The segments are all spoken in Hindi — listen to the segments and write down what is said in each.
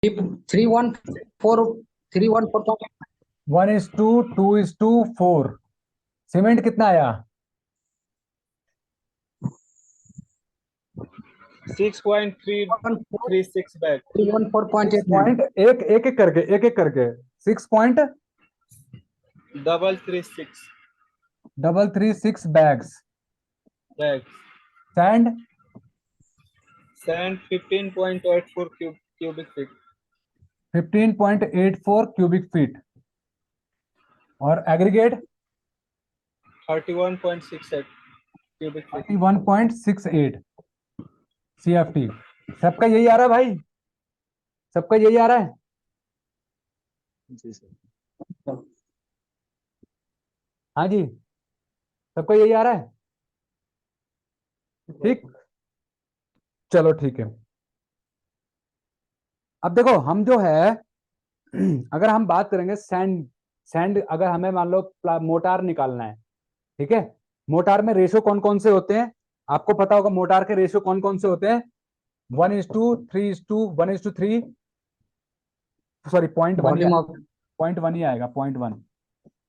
3:1:4 3:1:4 1:2:4। सीमेंट कितना आया? 6.336 बैग। 3:1:4.8 पॉइंट एक एक करके 6.336 bags. Sand 15.84 cubic feet। 15.84 cubic feet. और एग्रीगेट 31.68 cubic feet। 31.68 CFT। सबका यही आ रहा है भाई, सबका यही आ रहा है। जी सर। हाँ जी, सबका यही आ रहा है। ठीक, चलो ठीक है। अब देखो हम जो है अगर हम बात करेंगे सैंड सैंड अगर हमें मान लो मोटार निकालना है, ठीक है। मोटार में रेशो कौन कौन से होते हैं आपको पता होगा। मोटार के रेशो कौन कौन से होते हैं? 1:3:1:3 सॉरी 0.1 वॉल्यूम ऑफ 0.1 ही आएगा। 0.1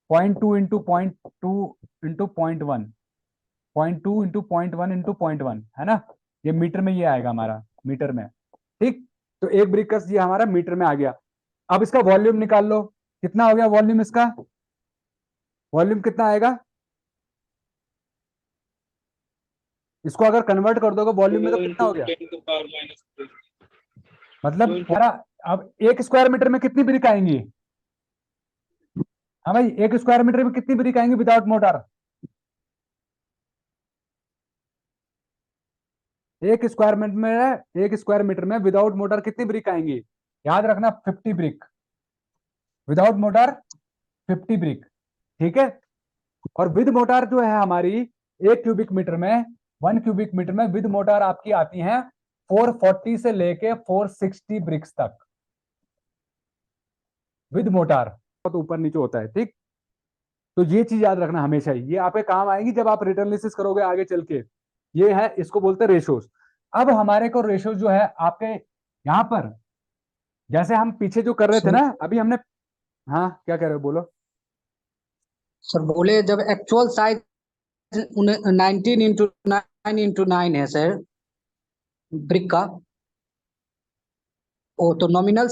0.2 इंटू 0.2 इंटू 0.1 0.2 इंटू 0.1 इंटू 0.1 है ना। ये मीटर में ये आएगा हमारा, मीटर में। ठीक, तो एक ब्रिकस ये हमारा मीटर में आ गया। अब इसका वॉल्यूम निकाल लो, कितना हो गया वॉल्यूम इसका? वॉल्यूम कितना आएगा? इसको अगर कन्वर्ट कर दोगे वॉल्यूम में तो कितना हो गया? 10 to power -3। मतलब हमारा अब 1 स्क्वायर मीटर में कितनी ब्रिक आएंगी? हाँ भाई, 1 स्क्वायर मीटर में कितनी ब्रिक आएंगी विदाउट मोटर? 1 स्क्वायर मीटर में विदाउट मोटर कितनी ब्रिक आएंगी? याद रखना 50 ब्रिक विदाउट मोटर, 50 ब्रिक। ठीक है। और विद मोटर जो है हमारी 1 क्यूबिक मीटर में 1 क्यूबिक मीटर में विद मोटर आपकी आती हैं 440 से लेके 460 ब्रिक्स तक विद मोटर। तो ऊपर नीचे होता है। ठीक, तो ये चीज याद रखना हमेशा ही, ये आपके काम आएगी जब आप रिटर्न एनालिसिस करोगे आगे चल के। ये है, इसको बोलते हैं रेशोज। अब हमारे को रेशोज जो है आपके यहां पर, जैसे हम पीछे जो कर रहे थे ना अभी हमने। हाँ क्या कह रहे हो, बोलो। सर बोले जब एक्चुअल साइज 19:9 है सर ब्रिक का, ओ तो नॉमिनल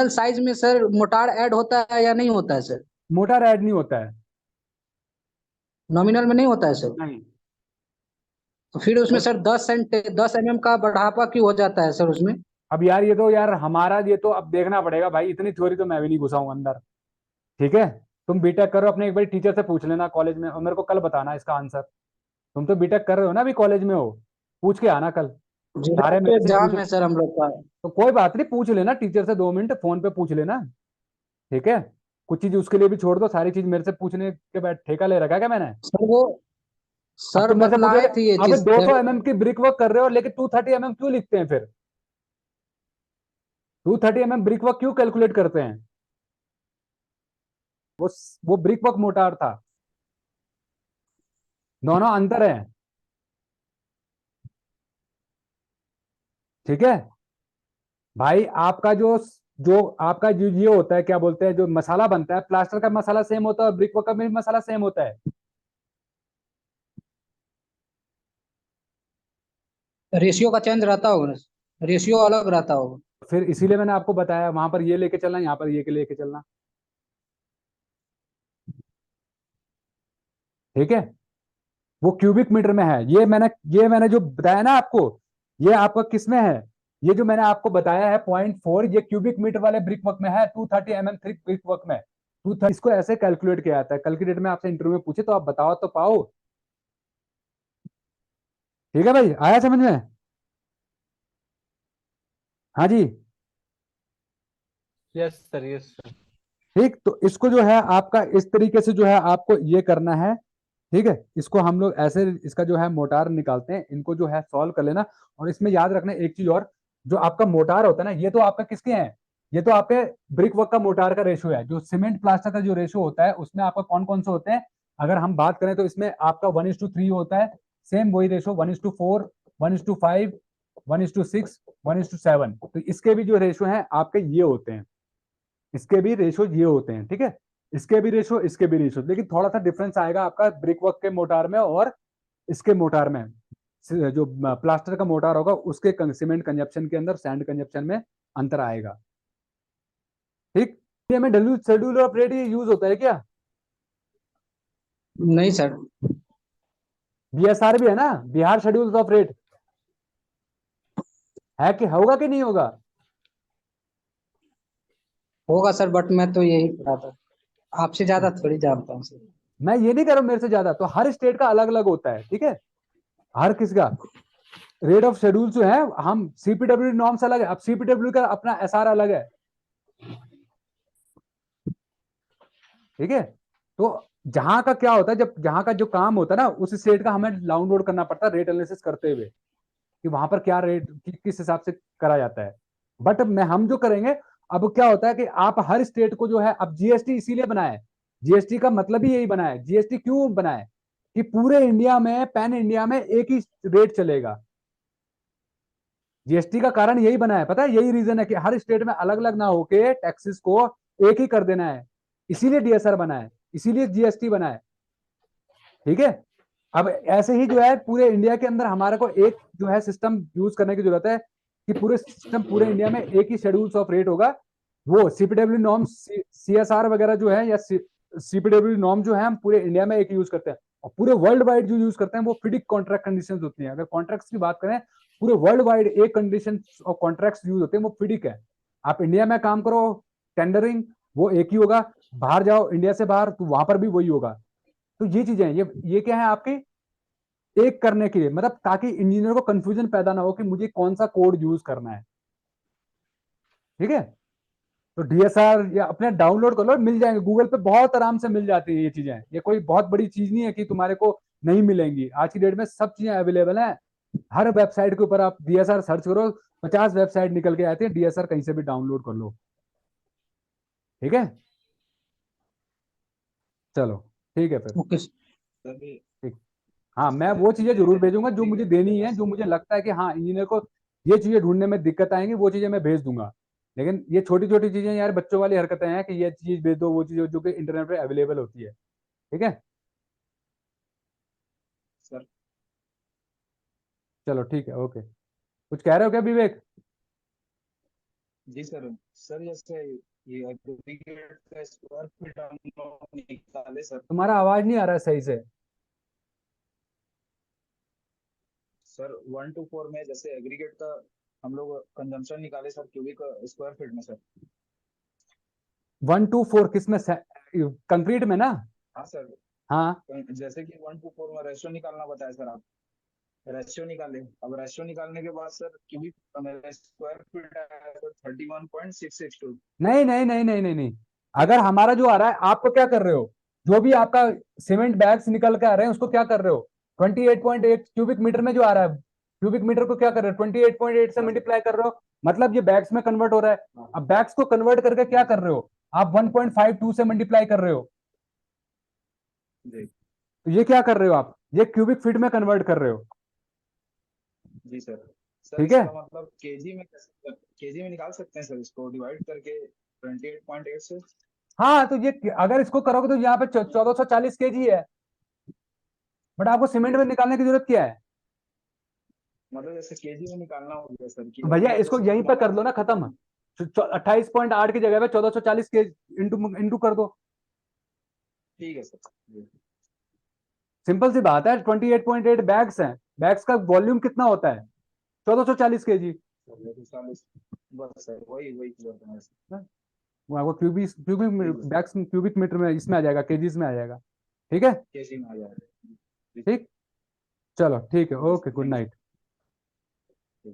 साइज में सर मोटार ऐड होता है या नहीं होता है सर? मोटर ऐड नहीं होता है। नॉमिनल में नहीं होता है सर। नहीं। तो फिर उसमें सर 10 mm का बढ़ापा क्यों हो जाता है सर उसमें? अब यार ये तो यार हमारा ये तो अब देखना पड़ेगा भाई, इतनी थ्योरी तो मैं भी नहीं घुसा हूं अंदर। ठीक है, तुम बीटेक करो अपने एक बार टीचर से पूछ लेना कॉलेज में और मेरे को कल बताना इसका आंसर। तुम तो बीटेक कर रहे हो ना, अभी कॉलेज में हो, पूछ के आना कल। सारे मेरे से पूछ। एग्जाम है सर हम लोग का। तो कोई बात नहीं, पूछ लेना टीचर से, 2 मिनट फोन पे पूछ लेना। ठीक है, कुछ चीज उसके लिए भी छोड़ दो, सारी चीज मेरे से पूछने के बाद ठेका ले रखा है क्या मैंने? सर वो अब सर तुम मेरे से बतलाए पूछोगे थे ये अब चीज सर। 200 mm की ब्रिक वर्क कर रहे हो लेकिन 230 mm क्यों लिखते हैं फिर? 230 mm ब्रिक वर्क क्यों कैलकुलेट करते हैं? वो वो ब्रिक वर्क मोटार था, दोनों अंतर है। ठीक है भाई, आपका जो जो आपका जो ये होता है क्या बोलते हैं, जो मसाला बनता है प्लास्टर का मसाला सेम होता है और ब्रिक वर्क का भी मसाला सेम होता है। रेशियो का चेंज रहता होगा, रेशियो अलग रहता होगा। फिर इसीलिए मैंने आपको बताया वहां पर ये लेके चलना, यहाँ पर ये के लेके चलना। ठीक है, वो क्यूबिक मीटर में है। ये मैंने जो बताया ना आपको, ये आपका किस में है? ये जो मैंने आपको बताया है 0.4, ये क्यूबिक मीटर वाले ब्रिक वर्क में है। 230 mm ब्रिक वर्क में 230, इसको ऐसे कैलकुलेट किया जाता है। कल की डेट में आपसे इंटरव्यू में पूछे तो आप बताओ तो पाओ। ठीक है भाई, आया समझ में? हाँ जी। Yes sir, yes sir. ठीक, तो इसको जो है आपका इस तरीके से जो है आपको ये करना है। ठीक है, इसको हम लोग ऐसे इसका जो है मोटार निकालते हैं, इनको जो है सॉल्व कर लेना। और इसमें याद रखना एक चीज और, जो आपका मोटार होता है ना, ये तो आपका किसके हैं? ये तो आपके ब्रिक वर्क का मोटार का रेशो है। जो सीमेंट प्लास्टर का जो रेशो होता है उसमें आपका कौन कौन से होते हैं? अगर हम बात करें तो इसमें आपका 1:3 होता है। सेम वही रेशो 1:4, 1:5, 1:6, 1:7। तो इसके भी जो रेशो हैं आपके ये होते हैं, इसके भी रेशो ये होते हैं, ठीक है, इसके भी रेशो, इसके भी रेशो, लेकिन थोड़ा सा डिफरेंस आएगा आपका ब्रिक वर्क के मोटार में और इसके मोटार में। जो प्लास्टर का मोटार होगा उसके सीमेंट कंजप्शन के अंदर, सैंड कंजप्शन में अंतर आएगा, ठीक। ये में W schedule of rate use होता है क्या? नहीं सर। बीएसआर भी है ना, बिहार शेड्यूल ऑफ रेट, है कि होगा कि नहीं होगा? होगा सर, बट मैं तो यही पढ़ा था, आपसे ज्यादा थोड़ी जानता हूँ सर। मैं ये नहीं कर रहा हूं मेरे से ज्यादा, तो हर स्टेट का अलग अलग होता है, ठीक है, हर किसी का रेट ऑफ शेड्यूल जो है, हम सीपीडब्ल्यू नॉर्म्स अलग है, अब सीपीडब्ल्यू का अपना एसआर अलग है, ठीक है। तो जहां का क्या होता है, जब जहां का जो काम होता है ना उस स्टेट का हमें डाउनलोड करना पड़ता है रेट एनालिसिस करते हुए, कि वहां पर क्या रेट किस हिसाब से करा जाता है। बट मैं हम जो करेंगे, अब क्या होता है कि आप हर स्टेट को जो है, अब जीएसटी इसीलिए बनाया है, जीएसटी का मतलब ही यही बना है। जीएसटी क्यों बना है? कि पूरे इंडिया में, पैन इंडिया में एक ही रेट चलेगा। जीएसटी का कारण यही बना है, पता है, यही रीजन है कि हर स्टेट में अलग अलग ना होके टैक्सेस को एक ही कर देना है, इसीलिए डीएसआर बना है, इसीलिए जीएसटी बना है, ठीक है। अब ऐसे ही जो है पूरे इंडिया के अंदर हमारे को एक जो है सिस्टम यूज करने की जरूरत है, कि पूरे सिस्टम, पूरे इंडिया में एक ही शेड्यूल्स ऑफ रेट होगा। वो सीपीडब्ल्यू नॉर्म, सीएसआर वगैरह जो है, या सीपीडब्ल्यू नॉर्म जो है, हम पूरे इंडिया में एक यूज करते हैं, और पूरे वर्ल्ड वाइड जो यूज करते हैं वो फिडिक कॉन्ट्रैक्ट कंडीशंस होती हैं। अगर कॉन्ट्रैक्ट्स की बात करें, पूरे वर्ल्ड वाइड एक कंडीशन और कॉन्ट्रैक्ट्स यूज होते हैं, वो फिडिक है। आप इंडिया में काम करो, टेंडरिंग वो एक ही होगा, बाहर जाओ इंडिया से बाहर तो वहां पर भी वही होगा। तो ये चीजें हैं, ये क्या है आपके एक करने के लिए, मतलब ताकि इंजीनियर को कंफ्यूजन पैदा ना हो कि मुझे कौन सा कोड यूज करना है, ठीक है। तो डीएसआर या अपने डाउनलोड कर लो, मिल जाएंगे गूगल पे, बहुत आराम से मिल जाती है ये चीजें। ये कोई बहुत बड़ी चीज नहीं है कि तुम्हारे को नहीं मिलेंगी, आज की डेट में सब चीजें अवेलेबल हैं। हर वेबसाइट के ऊपर आप डीएसआर सर्च करो, 50 वेबसाइट निकल के आती है, डीएसआर कहीं से भी डाउनलोड कर लो, ठीक है। चलो ठीक है फिर, ओके ठीक। हाँ, मैं वो चीजें जरूर भेजूंगा जो मुझे देनी है, जो मुझे लगता है कि हाँ इंजीनियर को ये चीजें ढूंढने में दिक्कत आएंगी, वो चीजें मैं भेज दूंगा। लेकिन ये छोटी छोटी चीजें यार, बच्चों वाली हरकतें हैं कि ये चीज भेज दो, वो चीज जो कि इंटरनेट पे अवेलेबल होती है, ठीक है। सर चलो ठीक है, ओके। कुछ कह रहे हो क्या विवेक? जी सर। सर जैसे ये एग्रीगेट का स्क्वायर फीट हम लोग निकाले सर। तुम्हारा आवाज नहीं आ रहा है सही से। सर 1 to 4 में जैसे एग्रीगेट का हम लोग कंजम्पशन निकाले सर क्यूबिक स्क्वायर फीट में सर। 1 to 4 किसमें? कंक्रीट में ना? हाँ सर। हाँ, जैसे कि 1 to 4 में रेशियो निकालना बताया सर आप, रेशियो निकाले। अब रेशियो निकालने के बाद सर क्यूबिक स्क्वायर फीट आया सर 31.662। नहीं नहीं नहीं नहीं नहीं नहीं, अगर हमारा जो आ रहा है, आपको क्या कर रहे हो, जो भी आपका सीमेंट बैग्स निकल के आ रहे हैं उसको क्या कर रहे हो, 28.8 क्यूबिक मीटर में जो आ रहा है, क्यूबिक मीटर को क्या कर रहे हो, 28.8 से मल्टीप्लाई कर रहे हो, मतलब ये बैग्स में कन्वर्ट हो रहा है। अब बैग्स को कन्वर्ट करके क्या कर रहे हो आप, 1.52 से मल्टीप्लाई कर रहे हो, जी तो ये क्या कर रहे हो आप, ये क्यूबिक फीट में कन्वर्ट कर रहे हो, जी सर। सर ठीक है। इसका मतलब केजी में कैसे, केजी में निकाल सकते हैं सर इसको डिवाइड करके 28.8 से। हाँ, तो ये अगर इसको करोगे तो यहाँ पे 1440 केजी है, बट आपको सीमेंट जी में निकालने की जरूरत क्या है? मतलब जैसे केजी में निकालना हो गया सर कि तो भैया अभी इसको जैसे यहीं कि पे कर लो ना खत्म, 28.8 की जगह पे 1440 के इंटू इंटू कर दो, ठीक है सर। जी सिंपल सी बात है। 28.8 बैग्स हैं, बैग्स का वॉल्यूम कितना होता है, 1440 केजी। सर ये तो 40 बस सर वही वही क्लियर करना है वो cubic cubic sir. Bags cubic metre में इसमें आ जाएगा, केजीज में आ जाएगा, ठीक है। केजी में आ जाएगा। जी ठीक, चलो ठीक है, जी okay, sir good thank night. You.